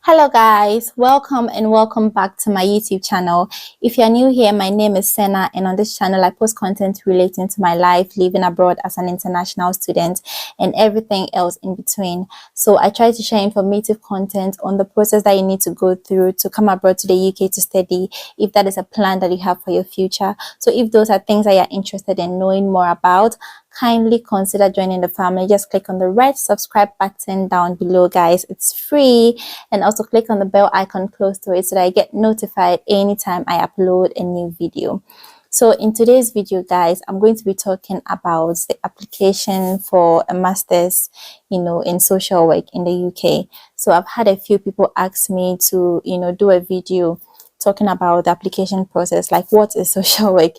Hello guys, welcome and welcome back to my YouTube channel. If you're new here, my name is Senna, and on this channel I post content relating to my life living abroad as an international student and everything else in between. So I try to share informative content on the process that you need to go through to come abroad to the UK to study, if that is a plan that you have for your future. So if those are things that you're interested in knowing more about, kindly consider joining the family. Just click on the red subscribe button down below, guys. It's free. And also click on the bell icon close to it so that I get notified anytime I upload a new video. So in today's video, guys, I'm going to be talking about the application for a master's, in social work in the UK. So I've had a few people ask me to, do a video talking about the application process, like what is social work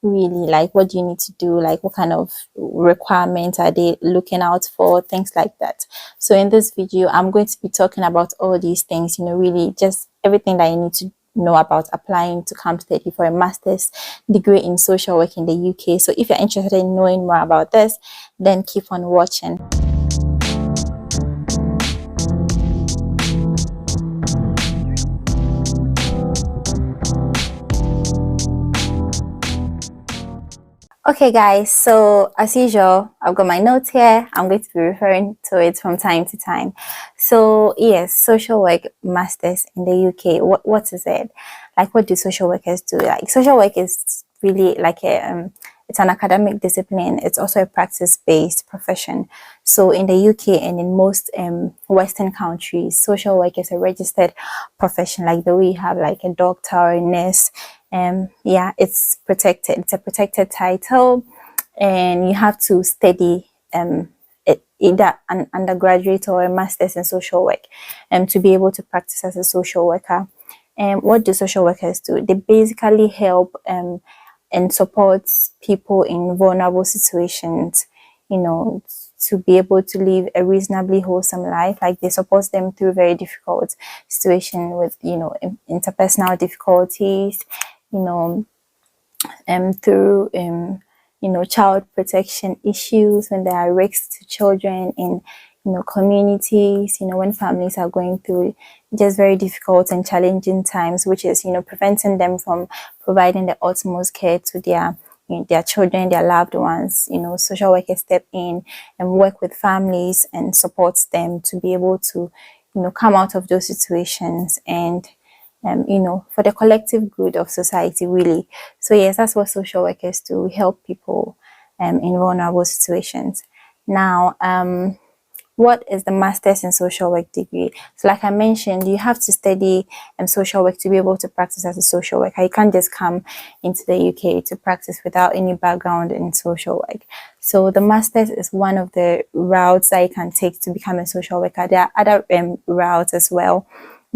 really, like what do you need to do, like what kind of requirements are they looking out for, things like that. So in this video I'm going to be talking about all these things, really just everything that you need to know about applying to come study for a master's degree in social work in the UK. So if you're interested in knowing more about this, then keep on watching. Okay guys, so as usual, I've got my notes here. I'm going to be referring to it from time to time. So yes, social work masters in the UK. What is it? Like, what do social workers do? Like, social work is really like it's an academic discipline. It's also a practice-based profession. So in the UK and in most Western countries, social work is a registered profession, like the way you have like a doctor or a nurse. Yeah, it's protected. It's a protected title, and you have to study either an undergraduate or a master's in social work to be able to practice as a social worker. And what do social workers do? They basically help and support people in vulnerable situations, to be able to live a reasonably wholesome life. Like, they support them through very difficult situations with, interpersonal difficulties, through child protection issues, when there are risks to children in communities, when families are going through just very difficult and challenging times, which is preventing them from providing the utmost care to their children, their loved ones. Social workers step in and work with families and supports them to be able to come out of those situations and for the collective good of society, really. So yes, that's what social workers do. We help people in vulnerable situations. Now, what is the master's in social work degree? So like I mentioned, you have to study social work to be able to practice as a social worker. You can't just come into the UK to practice without any background in social work. So the master's is one of the routes that you can take to become a social worker. There are other routes as well,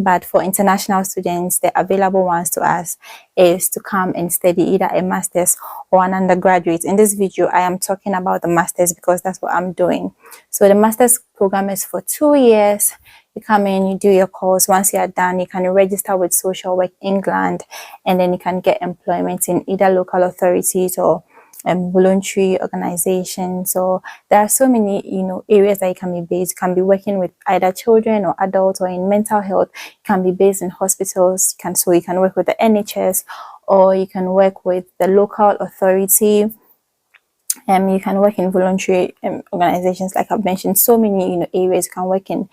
but for international students, the available ones to us is to come and study either a master's or an undergraduate. In this video, I am talking about the master's because that's what I'm doing. So the master's program is for 2 years. You come in, you do your course. Once you are done, you can register with Social Work England, and then you can get employment in either local authorities or voluntary organizations. So there are so many areas that you can be based. You can be working with either children or adults, or in mental health. You can be based in hospitals. You can work with the NHS, or you can work with the local authority. You can work in voluntary organizations, like I've mentioned. So many areas you can work in.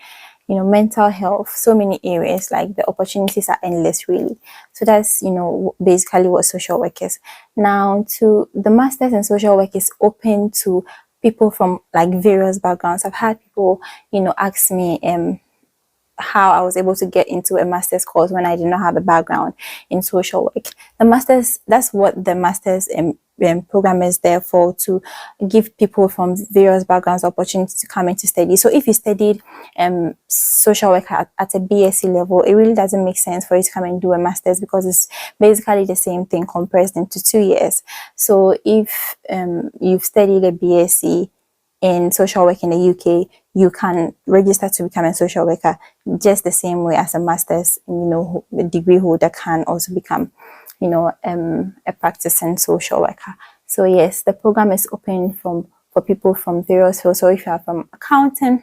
Mental health, so many areas, like the opportunities are endless, really. So that's, basically what social work is. Now, to the master's in social work is open to people from like various backgrounds. I've had people, ask me, how I was able to get into a master's course when I did not have a background in social work. The master's, that's what the master's program is there for, to give people from various backgrounds opportunity to come in to study. So if you studied social work at a BSc level, it really doesn't make sense for you to come and do a master's, because it's basically the same thing compressed into 2 years. So if you've studied a BSc in social work in the UK, you can register to become a social worker just the same way as a master's, a degree holder can also become, a practicing social worker. So yes, the program is open for people from various fields. So if you are from accounting,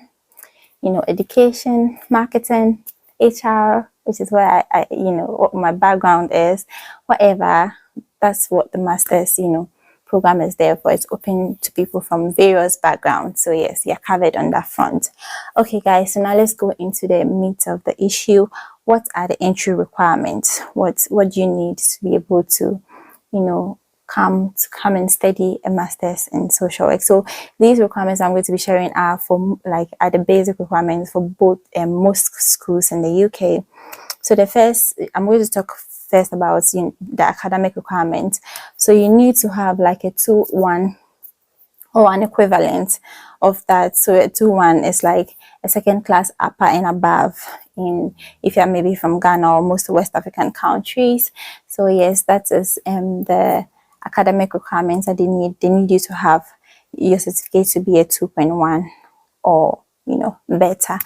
education, marketing, HR, which is where I what my background is, whatever. That's what the master's, program is there for. It's open to people from various backgrounds. So yes, you're covered on that front. Okay, guys, so now let's go into the meat of the issue. What are the entry requirements? What do you need to be able to, come and study a master's in social work? So these requirements I'm going to be sharing are are the basic requirements for both most schools in the UK. So the first, I'm going to talk first about the academic requirements. So you need to have like a 2-1 or an equivalent of that. So a 2-1 is like a second class upper and above if you're maybe from Ghana or most West African countries. So yes, that is the academic requirements that they need. They need you to have your certificate to be a 2.1 or better.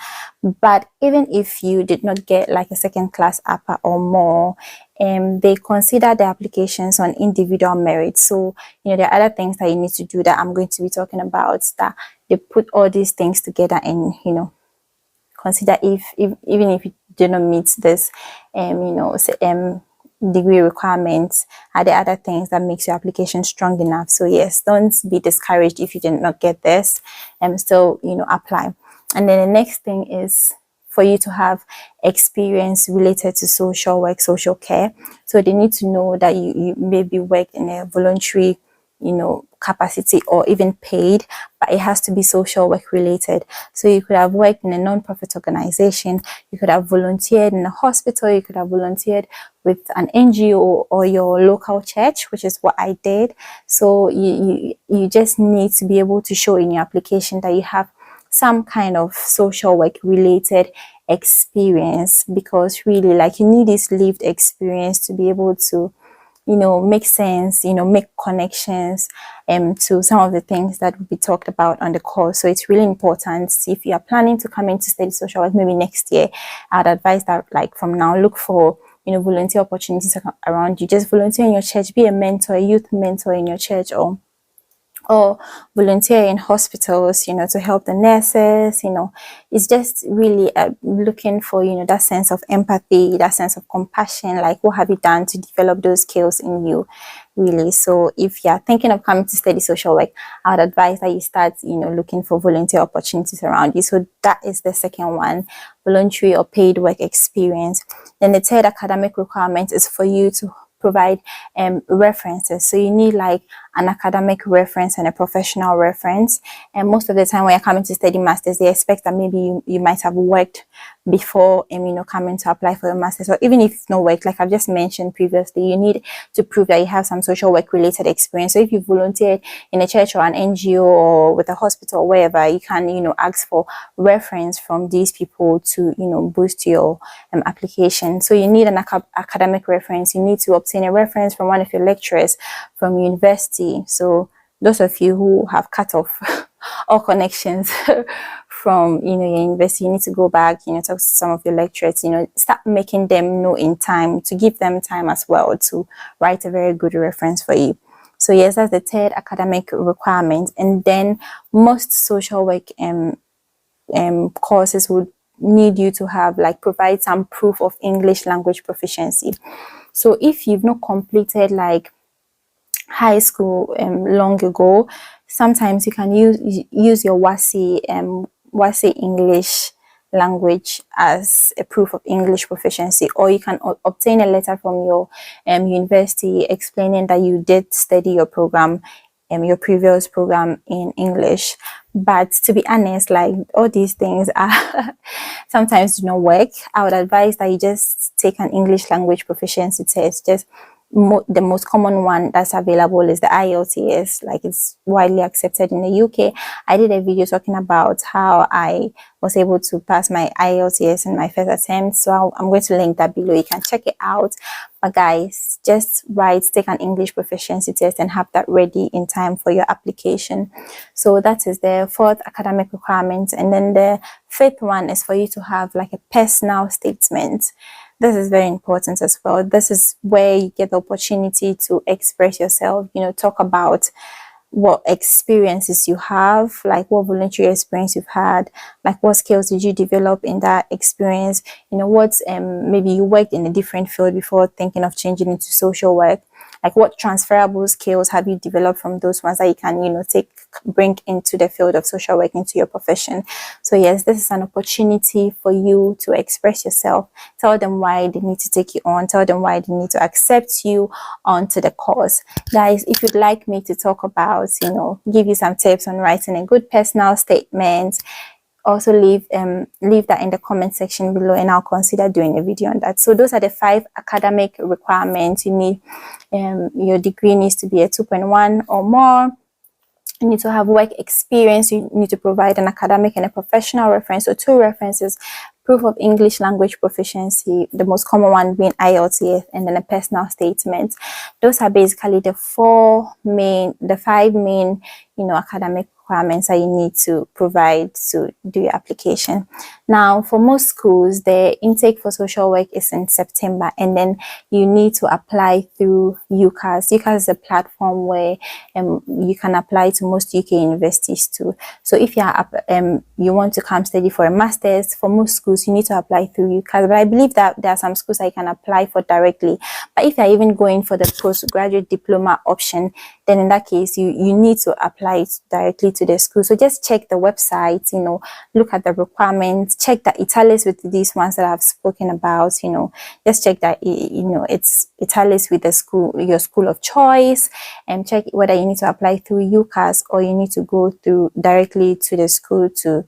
But even if you did not get like a second class upper or more, they consider the applications on individual merit. So there are other things that you need to do that I'm going to be talking about, that they put all these things together and consider if even if you do not meet this degree requirements, are there other things that makes your application strong enough? So yes, don't be discouraged if you did not get this, and still apply. And then the next thing is for you to have experience related to social work, social care. So they need to know that you maybe worked in a voluntary capacity or even paid, but it has to be social work related. So you could have worked in a non-profit organization, you could have volunteered in a hospital, you could have volunteered with an NGO or your local church, which is what I did. So you just need to be able to show in your application that you have some kind of social work related experience, because really, like, you need this lived experience to be able to make sense, make connections to some of the things that will be talked about on the course. So it's really important. If you are planning to come in to study social work maybe next year, I'd advise that, like, from now, look for volunteer opportunities around you. Just volunteer in your church, be a mentor, a youth mentor in your church, or volunteer in hospitals, to help the nurses. It's just really looking for, that sense of empathy, that sense of compassion, like what have you done to develop those skills in you, really. So if you're thinking of coming to study social work, I would advise that you start, looking for volunteer opportunities around you. So that is the second one, voluntary or paid work experience. Then the third academic requirement is for you to provide references. So you need like an academic reference and a professional reference. And most of the time when you're coming to study masters, they expect that maybe you might have worked before coming to apply for your masters, or even if it's no work, like I've just mentioned previously, you need to prove that you have some social work related experience. So if you volunteered in a church or an NGO or with a hospital or wherever, you can ask for reference from these people to boost your application. So you need an academic reference. You need to obtain a reference from one of your lecturers from university. So those of you who have cut off all connections from your university, you need to go back, talk to some of your lecturers, start making them know in time, to give them time as well to write a very good reference for you. So yes, that's the third academic requirement. And then most social work courses would need you to have, like, provide some proof of English language proficiency. So if you've not completed like high school long ago, sometimes you can use your WASI English language as a proof of English proficiency, or you can obtain a letter from your university explaining that you did study your program, your previous program in English. But to be honest, like, all these things are sometimes do not work. I would advise that you just take an English language proficiency test. Just the most common one that's available is the IELTS. Like, it's widely accepted in the UK. I did a video talking about how I was able to pass my IELTS in my first attempt, so I'm going to link that below. You can check it out. But guys, just take an English proficiency test and have that ready in time for your application. So that is the fourth academic requirement. And then the fifth one is for you to have like a personal statement. This is very important as well. This is where you get the opportunity to express yourself, talk about what experiences you have, like what voluntary experience you've had, like what skills did you develop in that experience, what maybe you worked in a different field before thinking of changing into social work, like what transferable skills have you developed from those ones that you can bring into the field of social work, into your profession. So yes, this is an opportunity for you to express yourself, tell them why they need to take you on, tell them why they need to accept you onto the course. Guys, if you'd like me to talk about, give you some tips on writing a good personal statement, also leave that in the comment section below, and I'll consider doing a video on that. So those are the 5 academic requirements. You need your degree needs to be a 2.1 or more. You need to have work experience. You need to provide an academic and a professional reference, or 2 references, proof of English language proficiency, the most common one being IELTS, and then a personal statement. Those are basically the 5 main, academic requirements that you need to provide to do your application. Now, for most schools, the intake for social work is in September, and then you need to apply through UCAS. UCAS is a platform where you can apply to most UK universities too. So if you want to come study for a master's, for most schools you need to apply through UCAS. But I believe that there are some schools that you can apply for directly. But if you're even going for the postgraduate diploma option, then in that case you need to apply it directly to the school. So just check the website, look at the requirements, check the italics with these ones that I've spoken about, just check that it's italics with the school, your school of choice, and check whether you need to apply through UCAS or you need to go through directly to the school to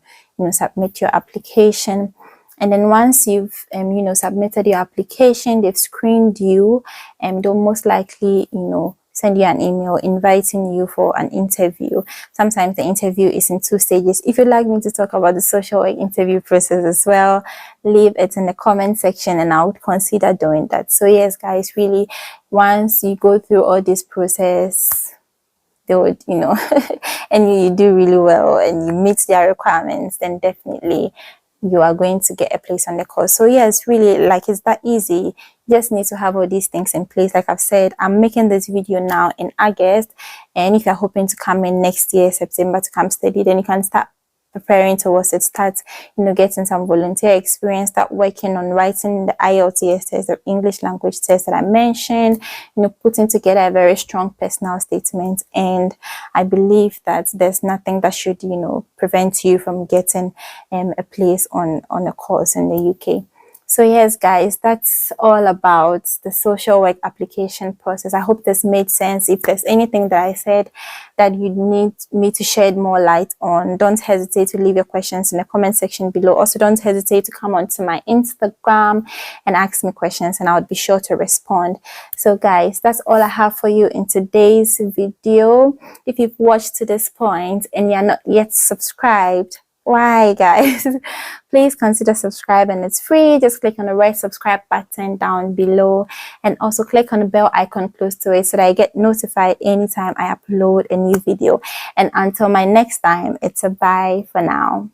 submit your application. And then once you've submitted your application, they've screened you, and they'll most likely send you an email inviting you for an interview. Sometimes the interview is in 2 stages. If you'd like me to talk about the social work interview process as well, leave it in the comment section and I would consider doing that. So yes, guys, really, once you go through all this process, they would, and you do really well and you meet their requirements, then definitely you are going to get a place on the course. So yes, really, it's that easy. You just need to have all these things in place. Like I've said, I'm making this video now in August, and if you're hoping to come in next year, September, to come study, then you can start preparing towards it, start getting some volunteer experience, start working on writing the IELTS test, the English language test that I mentioned, putting together a very strong personal statement. And I believe that there's nothing that should prevent you from getting a place on a course in the UK. So yes, guys, that's all about the social work application process. I hope this made sense. If there's anything that I said that you need me to shed more light on, don't hesitate to leave your questions in the comment section below. Also, don't hesitate to come onto my Instagram and ask me questions, and I would be sure to respond. So guys, that's all I have for you in today's video. If you've watched to this point and you're not yet subscribed, why, guys? Please consider subscribing. It's free. Just click on the red subscribe button down below, and also click on the bell icon close to it so that I get notified anytime I upload a new video. And until my next time, it's a bye for now.